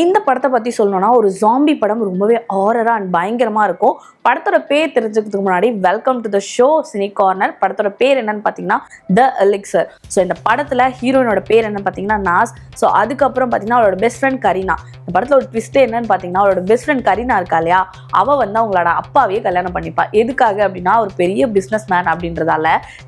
இந்த படத்தை பத்தி சொல்லணும்னா ஒரு ஜாம்பி படம் ரொம்பவே ஹாரரா அண்ட் பயங்கரமா இருக்கும். படத்தோட பேர் தெரிஞ்சுக்கிறதுக்கு முன்னாடி welcome to the show cine corner. படத்தோட பேர் என்னன்னு பார்த்தீங்கன்னா த எலிக்சர். ஸோ இந்த படத்துல ஹீரோயினோட பேர் என்னன்னு பார்த்தீங்கன்னா நாஸ். ஸோ அதுக்கப்புறம் பார்த்தீங்கன்னா அவளோட பெஸ்ட் ஃப்ரெண்ட் கரீனா. இந்த படத்துல ஒரு ட்விஸ்ட் என்னன்னு பார்த்தீங்கன்னா அவளோட பெஸ்ட் ஃப்ரெண்ட் கரீனா இருக்கா இல்லையா, அவ வந்து அவங்களோட அப்பாவையே கல்யாணம் பண்ணிப்பா. எதுக்காக அப்படின்னா ஒரு பெரிய பிஸ்னஸ் மேன் அப்படின்றதால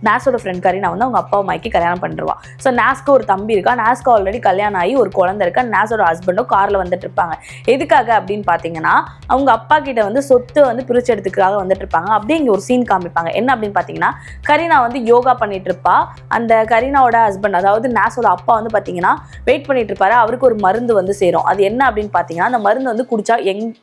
நாஸோட ஃப்ரெண்ட் கரீனா வந்து அவங்க அப்பாவை மைக்கி கல்யாணம் பண்ணிடுவா. ஸோ நாஸ்க்கு ஒரு தம்பி இருக்கா, நாஸ்க்கு ஆல்ரெடி கல்யாணம் ஆகி ஒரு குழந்தை இருக்கா. நாஸோட ஹஸ்பண்டும் கார்ல வந்துட்டு இருப்பாங்க. எதுக்காக அப்படின்னு பாத்தீங்கன்னா அவங்க அப்பா கிட்ட வந்து சொத்து வந்து பிரிச்சு எடுத்துக்காக வந்துட்டு இருப்பாங்க. அப்படியே இங்க ஒரு சீன் காமிப்பாங்க. என்ன அப்படின்னு பாத்தீங்கன்னா கரீனா வந்து யோகா பண்ணிட்டு இருப்பா. அந்த கரீனாவோட ஹஸ்பண்ட் அதாவது நாஸோட அப்பா வந்து பாத்தீங்கன்னா வெயிட் பண்ணிட்டு இருப்பாரு. அவருக்கு ஒரு மருந்து வந்து சேரும். அது என்ன அப்படின்னு பாத்தீங்கன்னா அந்த மருந்து வந்து குடிச்சா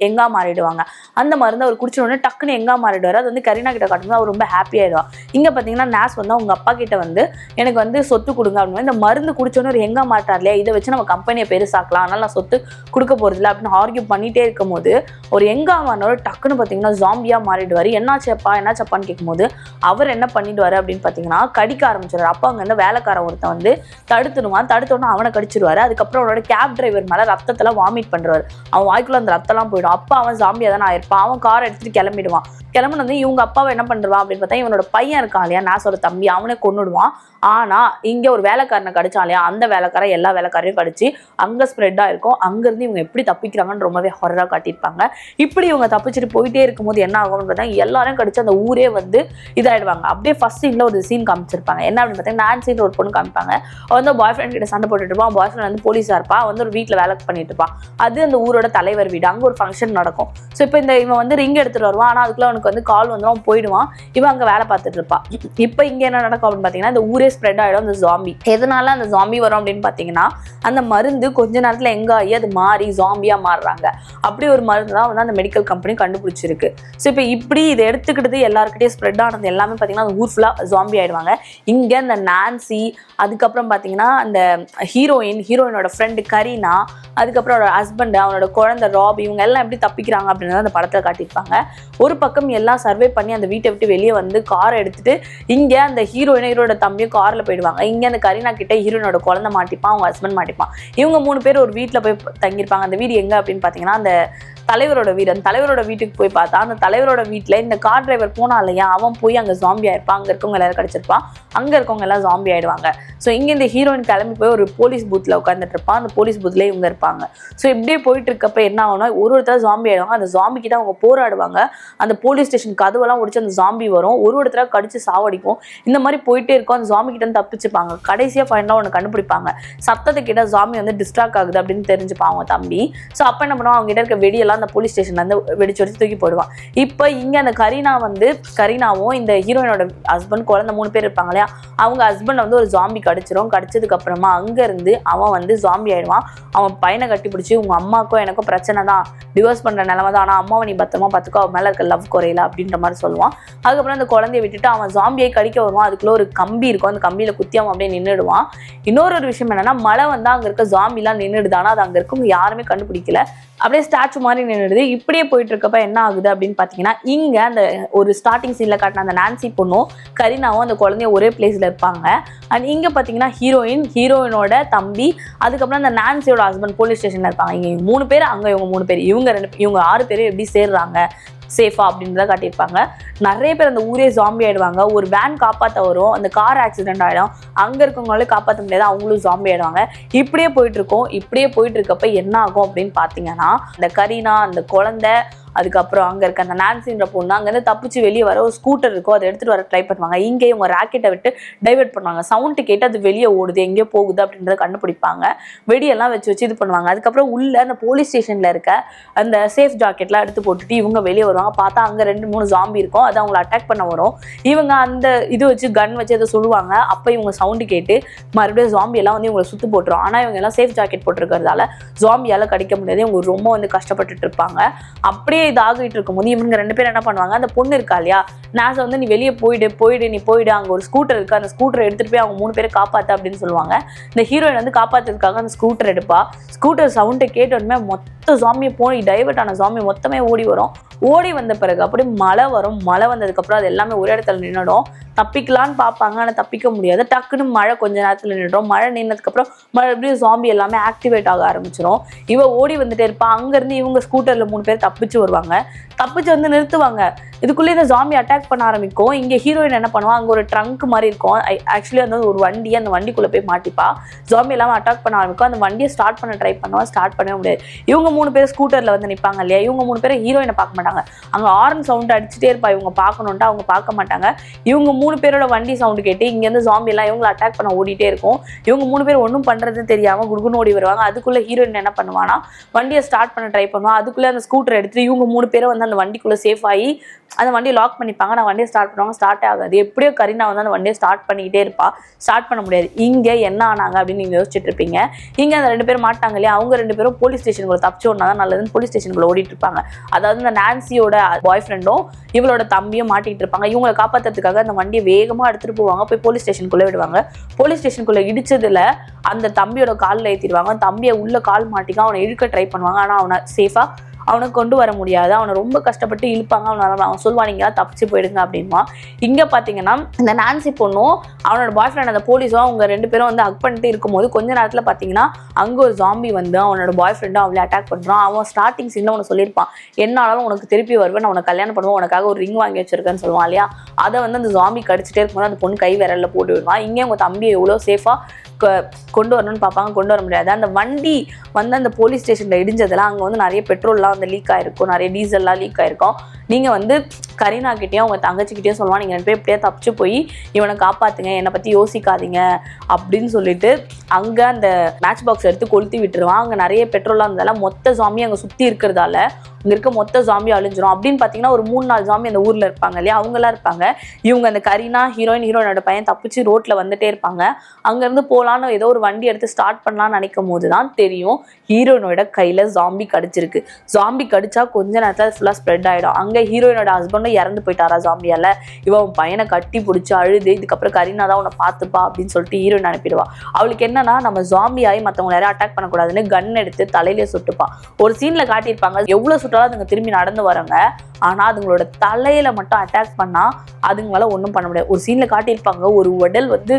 எங்கா மாறிடுவாங்க. அந்த மருந்து அவர் குடிச்ச உடனே டக்குன்னு எங்கா மாறிடுவாரு. அது வந்து கரீனா கிட்ட காட்டும்போது அவர் ரொம்ப ஹாப்பி ஆயிடுவா. இங்க பாத்தீங்கன்னா நாஸ் வந்து அவங்க அப்பா கிட்ட வந்து எனக்கு வந்து சொத்து கொடுங்க அப்படின்னு இந்த மருந்து குடிச்சோன்னு ஒரு எங்கா மாட்டார் இல்லையா, இதை வச்சு நம்ம கம்பெனியை பெருசாக்கலாம், அதனால நான் சொத்து கொடுக்க போறதில்ல அப்படின்னு ஆர்கியூ பண்ணிட்டே இருக்கும் போது ஒரு எங்காமானோட டக்குன்னு பார்த்தீங்கன்னா ஜாம்பியா மாறிடுவாரு. என்னாச்சப்பான்னு கேட்கும்போது அவர் என்ன பண்ணிடுவாரு அப்படின்னு பார்த்தீங்கன்னா கடிக்க ஆரம்பிச்சிடுவாரு. அப்போ அங்கே வந்து வேலைக்காரன் ஒருத்தன் வந்து தடுத்தோன்னா அவனை கடிச்சிருவாரு. அதுக்கப்புறம் அவனோட கேப் டிரைவர் மேலே ரத்தத்தெல்லாம் வாமிட் பண்ணுறாரு. அவன் வாய்க்குள்ள அந்த ரத்தம்லாம் போயிடும். அப்போ அவன் ஜாம்பியா தானே ஆயிருப்பான். அவன் காரை எடுத்துட்டு கிளம்பிடுவான். கிளம்புனது இவங்க அப்பாவை என்ன பண்ணுவான் அப்படின்னு பார்த்தா இவனோட பையன் இருக்கான் இல்லையா நாஸோட தம்பி, அவனை கொன்னுடுவான். ஆனா இங்க ஒரு வேலைக்காரனை கடிச்சான் இல்லையா, அந்த வேலைக்காரன் எல்லா வேலைக்காரையும் கடிச்சு அங்க ஸ்ப்ரெட்டா இருக்கும். அங்கிருந்து இவங்க எப்படி தப்பிக்கிறாங்கன்னு ரொம்பவே ஹாரரா காட்டியிருப்பாங்க. இப்படி இவங்க தப்பிச்சுட்டு போயிட்டே இருக்கும்போது என்ன ஆகும்னு பார்த்தா எல்லாரும் கடிச்சு அந்த ஊரே வந்து இதாயிடுவாங்க. அப்படியே ஃபர்ஸ்ட் சீன்ல ஒரு சீன் காமிச்சிருப்பாங்க. என்ன அப்படின்னு பார்த்தீங்கன்னா நான்சின்னு ஒரு பொண்ணு காமிப்பாங்க. அவன் வந்து பாய் ஃப்ரெண்ட் கிட்ட சண்டை போட்டுட்டு இருப்பான். பாய் ஃப்ரெண்ட் வந்து போலீஸா இருப்பா. வந்து ஒரு வீட்டுல வேலை பண்ணிட்டு இருப்பான். அது அந்த ஊரோட தலைவர் வீடு. அங்க ஒரு ஃபங்க்ஷன் நடக்கும். ஸோ இப்போ இவன் வந்து ரிங் எடுத்துட்டு வருவான். ஆனா அதுக்குள்ள அவனுக்கு வந்து கால் வந்து அவன் போயிடுவான். இவன் அங்க வேலை பார்த்துட்டு இருப்பா. இப்போ இங்க என்ன நடக்கும் அப்படின்னு பாத்தீங்கன்னா இந்த ஊரே ஸ்ப்ரெட் ஆயிடும் அந்த ஜாம்பி. எதனால அந்த ஜாம்பி வரும் அப்படின்னு பாத்தீங்கன்னா அந்த மருந்து கொஞ்ச நேரத்துல எங்க ஆகி அது மாறி ஜாம்பியா மாறுறாங்க. அப்படி ஒரு மருந்து தான் வந்து அந்த மெடிக்கல் கம்பெனி கண்டுபிடிச்சிருக்கு. ஸோ இப்போ இப்படி இதை எடுத்துக்கிட்டு எல்லாருக்கிட்டையும் ஸ்ப்ரெட் ஆனது எல்லாமே பாத்தீங்கன்னா அந்த ஊர் ஃபுல்லா ஜாம்பி ஆயிடுவாங்க. இங்க இந்த நான்சி, அதுக்கப்புறம் பாத்தீங்கன்னா அந்த ஹீரோயினோட ஃப்ரெண்டு கரீனா, அதுக்கப்புறம் அவரோட ஹஸ்பண்ட், அவனோட குழந்தை ராப், இவங்க எல்லாம் எப்படி தப்பிக்கிறாங்க அப்படின்னு அந்த படத்துல காட்டியிருப்பாங்க. ஒரு பக்கம் எல்லாம் சர்வே பண்ணி அந்த வீட்டை விட்டு வெளியே வந்து காரை எடுத்துட்டு இங்க அந்த ஹீரோட தம்பியும் கார்ல போயிடுவாங்க. இங்க அந்த கரீனா கிட்ட ஹீரோயினோட குழந்தை மாட்டிப்பான், அவங்க ஹஸ்பண்ட் மாட்டிப்பான். இவங்க 3 பேர் ஒரு வீட்டுல போய் தங்கியிருப்பாங்க. அந்த வீடு எங்க அப்படின்னு பாத்தீங்கன்னா அந்த தலைவரோட வீடு. அந்த தலைவரோட வீட்டுக்கு போய் பார்த்தா அந்த தலைவரோட வீட்டுல இந்த கார் டிரைவர் போனா இல்லையா, அவன் போய் அங்க ஜாம்பி ஆயிருப்பான். அங்க இருக்கவங்க எல்லாரும் கிடைச்சிருப்பான். அங்க இருக்கவங்க எல்லாம் ஜாம்பி ஆயிடுவாங்க. ஸோ இங்க இந்த ஹீரோயின் கிளம்பி போய் ஒரு போலீஸ் பூத்ல உட்காந்துட்டு இருப்பான். அந்த போலீஸ் பூத்ல இவங்க இருப்பாங்க. ஸோ இப்படியே போயிட்டு இருக்கப்ப என்ன ஆகும்னா ஒருத்தர் ஜாம்பி ஆயிடுவாங்க. அந்த ஜாம்பி கிட்ட அவங்க போராடுவாங்க. அந்த போலீஸ் ஸ்டேஷன் கதவெல்லாம் உடைச்சு அந்த ஜாம்பி வரும். ஒருத்தர கடிச்சு சாவடிக்கும். இந்த மாதிரி போயிட்டே இருக்கும். அந்த ஜாம்பி கிட்ட தப்பிச்சுப்பாங்க. கடைசியா ஃபைனலா ஒன்று கண்டுபிடிப்பாங்க. சத்தத்தை கிட்ட ஜாம்பி வந்து டிஸ்ட்ராக்ட் ஆகுது அப்படின்னு தெரிஞ்சுப்பான் அவங்க தம்பி. ஸோ அப்ப என்ன பண்ணுவான், அவங்க கிட்ட இருக்க வெடியெல்லாம் அந்த போலீஸ் ஸ்டேஷன்ல இருந்து வெடிச்சு தூக்கி போடுவான். இப்ப இங்க அந்த கரீனாவும் இந்த ஹீரோயினோட ஹஸ்பண்ட் குழந்தை 3 பேர் இருப்பாங்க இல்லையா, அவங்க ஹஸ்பண்ட் வந்து ஒரு ஜாம்பி கடிச்சதுக்கு அப்புறமா அங்க இருந்து அவன் வந்து ஜாம்பி ஆயிடுவான். அவன் பையனை கட்டி பிடிச்சி உங்க அம்மாக்கும் எனக்கும் பிரச்சனை தான், டிவோர்ஸ் பண்ற நிலைமை தான், ஆனா அம்மாவை நீ பத்திரமா பார்த்துக்கோ, அவன் மேல இருக்க லவ் குறையில அப்படின்ற மாதிரி சொல்லுவான். அதுக்கப்புறம் அந்த குழந்தைய விட்டுட்டு அவன் ஜாம்பியை கடிக்க வருவான். அதுக்குள்ள ஒரு கம்பி இருக்கும். அந்த கம்பியில குத்தி அவன் அப்படியே நின்றுடுவான். இன்னொரு விஷயம் என்னன்னா மழை வந்து அங்க இருக்க ஜாம்பிலாம் நின்றுடுதானா அது அங்க இருக்கவங்க யாருமே கண்டுபிடிக்கல. அப்படியே ஸ்டாச்சு மாதிரி நின்றுடுது. இப்படியே போயிட்டு இருக்கப்ப என்ன ஆகுது அப்படின்னு பாத்தீங்கன்னா இங்க அந்த ஒரு ஸ்டார்டிங் சீன்ல காட்டின அந்த நான்சி பொண்ணும் கரீனாவும் அந்த குழந்தைய ஒரே பிளேஸ்ல இருப்பாங்க. அண்ட் இங்க பாத்தீங்கன்னா ஹீரோயினோட தம்பி, அதுக்கப்புறம் அந்த நான்சியோட ஹஸ்பண்ட் போலீஸ் ஸ்டேஷன்ல இருப்பாங்க. இங்க 3 பேர், அங்க இவங்க 3 பேர், இவங்க 6 பேரும் எப்படி சேர்றாங்க சேஃபா அப்படின்றத காட்டியிருப்பாங்க. நிறைய பேர் அந்த ஊரே ஜாம்பி ஆயிடுவாங்க. ஒரு வேன் காப்பாற்ற வரும், அந்த கார் ஆக்சிடென்ட் ஆயிடும். அங்க இருக்கவங்களால காப்பாற்ற முடியாது, அவங்களும் ஜாம்பி ஆயிடுவாங்க. இப்படியே போயிட்டு இருக்கப்ப என்ன ஆகும் அப்படின்னு பாத்தீங்கன்னா அந்த கரீனா, அந்த குழந்தை, அதுக்கப்புறம் அங்க இருக்க அந்த நான்சின்ற பொண்ணு அங்க இருந்து தப்பிச்சு வெளியே வர ஒரு ஸ்கூட்டர் இருக்கும், அதை எடுத்துட்டு வர ட்ரை பண்ணுவாங்க. இங்கே இவங்க ராக்கெட்டை விட்டு டைவர்ட் பண்ணுவாங்க. சவுண்ட் கேட்டு அது வெளியே ஓடுது, எங்கேயோ போகுது அப்படின்றத கண்டுபிடிப்பாங்க. வெடியெல்லாம் வச்சு இது பண்ணுவாங்க. அதுக்கப்புறம் உள்ள அந்த போலீஸ் ஸ்டேஷன்ல இருக்க அந்த சேஃப் ஜாக்கெட்லாம் எடுத்து போட்டுட்டு இவங்க வெளியே வருவாங்க. பார்த்தா அங்க 2-3 ஜாம்பி இருக்கும். அது அவங்களை அட்டாக் பண்ண வரும். இவங்க அந்த இது வச்சு கன் வச்சு அதை சொல்லுவாங்க. அப்ப இவங்க சவுண்டு கேட்டு மறுபடியும் ஜாம்பி எல்லாம் வந்து இவங்களை சுத்து போட்டுரும். ஆனா இவங்க எல்லாம் சேஃப் ஜாக்கெட் போட்டிருக்கிறதால ஜாம்பியால கடிக்க முடியாது. இவங்க ரொம்ப வந்து கஷ்டப்பட்டுட்டு இருப்பாங்க. அப்படியே இது ஆகிட்டு இருக்கும்போது இவங்க 2 பேரும் என்ன பண்ணுவாங்க, அந்த பொண்ணு இருக்கா இல்லையா நாச வந்து நீ வெளியே போயிடு, அங்க ஒரு ஸ்கூட்டர் இருக்கு, அந்த ஸ்கூட்டரை எடுத்துட்டு போய் அவங்க 3 பேரை காப்பாத்து அப்படின்னு சொல்லுவாங்க. இந்த ஹீரோயின் வந்து காப்பாத்துறதுக்காக அந்த ஸ்கூட்டர் எடுப்பா. ஸ்கூட்டர் சவுண்டை கேட்டோடனே மொத்த ஜாம்பியை போய் டைவர்ட் ஆன ஜாம்பி மொத்தமே ஓடி வரும். ஓடி வந்த பிறகு அப்படி மழை வரும். மழை வந்ததுக்கப்புறம் அது எல்லாமே ஒரு இடத்துல நின்றுடும். தப்பிக்கலான்னு பார்ப்பாங்க, ஆனால் தப்பிக்க முடியாது. டக்குன்னு மழை கொஞ்ச நேரத்தில் நின்றுடும். மழை நின்னதுக்கப்புறம் மறுபடியும் ஜாம்பி எல்லாமே ஆக்டிவேட் ஆக ஆரம்பிச்சிடும். இவ ஓடி வந்துட்டே இருப்பா. அங்கேருந்து இவங்க ஸ்கூட்டரில் 3 பேர் தப்பிச்சு வருவாங்க. தப்பிச்சு வந்து நிறுத்துவாங்க. இதுக்குள்ளே இந்த ஜாம்பி அட்டாக் பண்ண ஆரம்பிக்கும். இங்கே ஹீரோயின் என்ன பண்ணுவா, அங்கே ஒரு ட்ரங்க் மாதிரி இருக்கும். ஆக்சுவலி வந்து ஒரு வண்டி, அந்த வண்டிக்குள்ளே போய் மாட்டிப்பா. ஜாம்பி எல்லாமே அட்டாக் பண்ண ஆரம்பிக்கும். அந்த வண்டியை ஸ்டார்ட் பண்ண ட்ரை பண்ணுவா, ஸ்டார்ட் பண்ணவே முடியாது. இவங்க 3 பேர் ஸ்கூட்டரில் வந்து நிற்பாங்க இல்லையா, இவங்க 3 பேரை ஹீரோயினை பார்க்க மாட்டாங்க. அங்கே ஹார்ன் சவுண்ட் அடிச்சுட்டே இருப்பா. இவங்க பார்க்கணுன்ட்டு அவங்க பார்க்க மாட்டாங்க. இவங்க 3 பேரோட வண்டி சவுண்டு கேட்டு இங்கேருந்து ஜாம்பி எல்லாம் இவங்களை அட்டாக் பண்ண ஓடிட்டே இருக்கும். இவங்க 3 பேர் ஒன்றும் பண்ணுறதுன்னு தெரியாமல் குடுகுன்னு ஓடி வருவாங்க. அதுக்குள்ளே ஹீரோயின் என்ன பண்ணுவானா, வண்டியை ஸ்டார்ட் பண்ண ட்ரை பண்ணுவா. அதுக்குள்ளே அந்த ஸ்கூட்டர் எடுத்துட்டு இவங்க 3 பேரும் வந்து அந்த வண்டிக்குள்ளே சேஃப் ஆகி அந்த வண்டியை லாக் பண்ணிப்பாங்க. நான் வண்டியை ஸ்டார்ட் பண்ணுவாங்க, ஸ்டார்ட் ஆகாது. எப்படியோ கரீனா வந்து அந்த வண்டியை ஸ்டார்ட் பண்ணிக்கிட்டே இருப்பா. ஸ்டார்ட் பண்ண முடியாது. இங்கே என்ன ஆனாங்க அப்படின்னு நீங்கள் யோசிச்சுட்டு இருப்பீங்க. இங்கே அந்த 2 பேரும் மாட்டாங்க இல்லையா, அவங்க 2 பேரும் போலீஸ் ஸ்டேஷனுக்குள்ள தப்பிச்சு ஒன்றா தான் நல்லதுன்னு போலீஸ் ஸ்டேஷனுக்குள்ள ஓடிட்டு இருப்பாங்க. அதாவது இந்த நான்சியோட பாய் ஃப்ரெண்டும் இவளோட தம்பியும் மாட்டிட்டு இருப்பாங்க. இவங்களை காப்பாற்றுறதுக்காக அந்த வண்டியை வேகமாக எடுத்துகிட்டு போவாங்க. போய் போலீஸ் ஸ்டேஷனுக்குள்ளே விடுவாங்க. போலீஸ் ஸ்டேஷனுக்குள்ளே இடிச்சதுல அந்த தம்பியோட காலில் ஏற்றிடுவாங்க. தம்பியை உள்ள கால் மாட்டிக்க அவனை இழுக்க ட்ரை பண்ணுவாங்க. ஆனால் அவனை சேஃபாக அவனை கொண்டு வர முடியாது. அவனை ரொம்ப கஷ்டப்பட்டு இழுப்பாங்க. அவன் சொல்லுவான், நீங்க தப்பிச்சு போயிடுங்க அப்படின்மா. இங்க பாத்தீங்கன்னா இந்த நான்சி பொண்ணும் அவனோட பாய் ஃப்ரெண்ட் அந்த போலீஸும் அவங்க 2 பேரும் வந்து ஹக் பண்ணிட்டு இருக்கும்போது கொஞ்ச நேரத்துல பாத்தீங்கன்னா அங்க ஒரு ஜாம்பி வந்து அவனோட பாய் ஃப்ரெண்டும் அவளை அட்டாக் பண்றான். அவன் ஸ்டார்டிங் சீன்ல அவனை சொல்லியிருப்பான், என்னாலும் உனக்கு திருப்பி வருவேன், நான் உனக்கு கல்யாணம் பண்ணுவேன், உனக்காக ஒரு ரிங் வாங்கி வச்சிருக்கேன்னு சொல்லுவான் இல்லையா. அதை வந்து அந்த ஜாம்பி கடிச்சிட்டே இருக்கும்போது அந்த பொண்ணு கை விரல்ல போட்டு விடுவான். இங்கே உங்க தம்பியை எவ்வளவு சேஃபா கொண்டு வரணும்னு பார்ப்பாங்க, கொண்டு வர முடியாது. அந்த வண்டி வந்து அந்த போலீஸ் ஸ்டேஷன்ல இடிஞ்சதெல்லாம் அங்கே வந்து நிறைய பெட்ரோல்லாம் வந்து லீக் ஆயிருக்கும், நிறைய டீசல்லாம் லீக் ஆயிருக்கும். நீங்கள் வந்து கரீனா கிட்டேயும் அவங்க தங்கச்சிக்கிட்டேயும் சொல்லுவான், நீங்கள் 2 பேர் எப்படியா தப்பிச்சு போய் இவனை காப்பாற்றுங்க, என்னை பற்றி யோசிக்காதீங்க அப்படின்னு சொல்லிட்டு அங்கே அந்த மேட்ச் பாக்ஸ் எடுத்து கொளுத்தி விட்டுருவான். அங்கே நிறைய பெட்ரோலாக இருந்தாலும் மொத்த ஜாம்பி அங்கே சுற்றி இருக்கிறதால இங்கே இருக்க மொத்த ஜாம்பி அழிஞ்சிரும். அப்படின்னு பார்த்தீங்கன்னா ஒரு 3-4 ஜாம்பி அந்த ஊரில் இருப்பாங்க இல்லையா, அவங்களாம் இருப்பாங்க. இவங்க அந்த கரீனா ஹீரோயினோட பையன் தப்பிச்சு ரோட்டில் வந்துட்டே இருப்பாங்க. அங்கேருந்து போகலான்னு ஏதோ ஒரு வண்டி எடுத்து ஸ்டார்ட் பண்ணலான்னு நினைக்கும் போது தான் தெரியும் ஹீரோயினோட கையில் ஜாம்பி கடிச்சிருக்கு. ஜாம்பி கடிச்சா கொஞ்ச நேரத்தில் அது ஃபுல்லாக ஸ்ப்ரெட் ஆகிடும். அங்கே ஹீரோயினோட ஹஸ்பண்டும் இறந்து போயிட்டாரா ஜாம்பியால். இவன் பையனை கட்டி பிடிச்சி அழுது, இதுக்கப்புறம் கரீனா தான் உன்னை பார்த்துப்பா அப்படின்னு சொல்லிட்டு ஹீரோயின் அனுப்பிடுவா. அவளுக்கு என்னன்னா நம்ம ஜாம்பி ஆகி மற்றவங்க யாரையும் அட்டாக் பண்ணக்கூடாதுன்னு கன் எடுத்து தலையிலே சுட்டுப்பா. ஒரு சீனில் காட்டியிருப்பாங்க, எவ்வளோ அதுங்க திரும்பி நடந்து வராங்க, ஆனா அதுங்களோட தலையில மட்டும் அட்டாக் பண்ணா அதுங்களால ஒன்றும் பண்ண முடியாது. ஒரு சீன்ல காட்டியிருப்பாங்க, ஒரு உடல் வந்து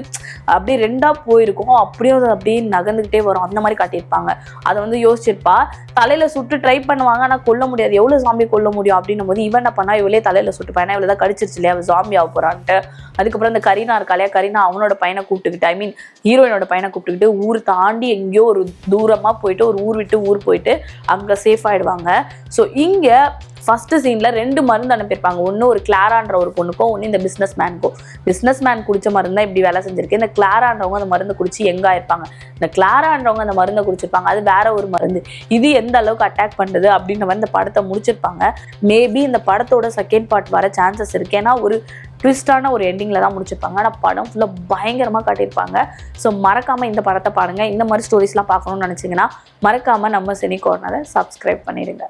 அப்படியே 2ஆ போயிருக்கும், அப்படியே அப்படியே நகர்ந்துகிட்டே வரும், அந்த மாதிரி காட்டியிருப்பாங்க. அதை வந்து யோசிச்சிருப்பா. தலையில சுட்டு ட்ரை பண்ணுவாங்க, ஆனா கொல்ல முடியாது. எவ்வளவு ஜாம்பி கொல்ல முடியும் அப்படின்னும் போது இவன் என்ன பண்ணா, இவளே தலையில சுட்டுப்பா. ஏன்னா இவளதான் கடிச்சிருச்சு இல்லையா, அவள் ஜாம்பி ஆக போறான்ட்டு. அதுக்கப்புறம் இந்த கரீனா இருக்காளையா, கரீனா அவனோட பையனை கூப்பிட்டுக்கிட்டு, ஐ மீன் ஹீரோயினோட பையனை கூப்பிட்டுக்கிட்டு ஊர் தாண்டி எங்கேயோ ஒரு தூரமா போயிட்டு, ஒரு ஊர் விட்டு ஊர் போயிட்டு அங்க சேஃப் ஆயிடுவாங்க. ஸோ இங்க ஃபர்ஸ்ட் சீன்ல 2 மருந்து அனுப்பியிருப்பாங்க. ஒன்று ஒரு கிளாரான்ற ஒரு பொண்ணுக்கும், ஒன்று இந்த பிஸ்னஸ் மேனுக்கும். பிஸ்னஸ் மேன் குடிச்ச மருந்து தான் இப்படி வேலை செஞ்சிருக்கு. இந்த கிளாரான்றவங்க அந்த மருந்து குடிச்சு எங்க ஆயிருப்பாங்க. இந்த கிளாரான்றவங்க அந்த மருந்தை குடிச்சிருப்பாங்க, அது வேற ஒரு மருந்து. இது எந்த அளவுக்கு அட்டாக் பண்ணுறது அப்படின்ற மாதிரி இந்த படத்தை முடிச்சிருப்பாங்க. மேபி இந்த படத்தோட செகண்ட் பார்ட் வர சான்சஸ் இருக்கு. ஏன்னா ஒரு ட்விஸ்டான ஒரு எண்டிங்ல தான் முடிச்சிருப்பாங்க. ஆனால் படம் ஃபுல்லாக பயங்கரமாக காட்டியிருப்பாங்க. ஸோ மறக்காம இந்த படத்தை பாருங்க. இந்த மாதிரி ஸ்டோரிஸ்லாம் பார்க்கணும்னு நினைச்சீங்கன்னா மறக்காம நம்ம சினி கார்னரை சப்ஸ்கிரைப் பண்ணிடுங்க.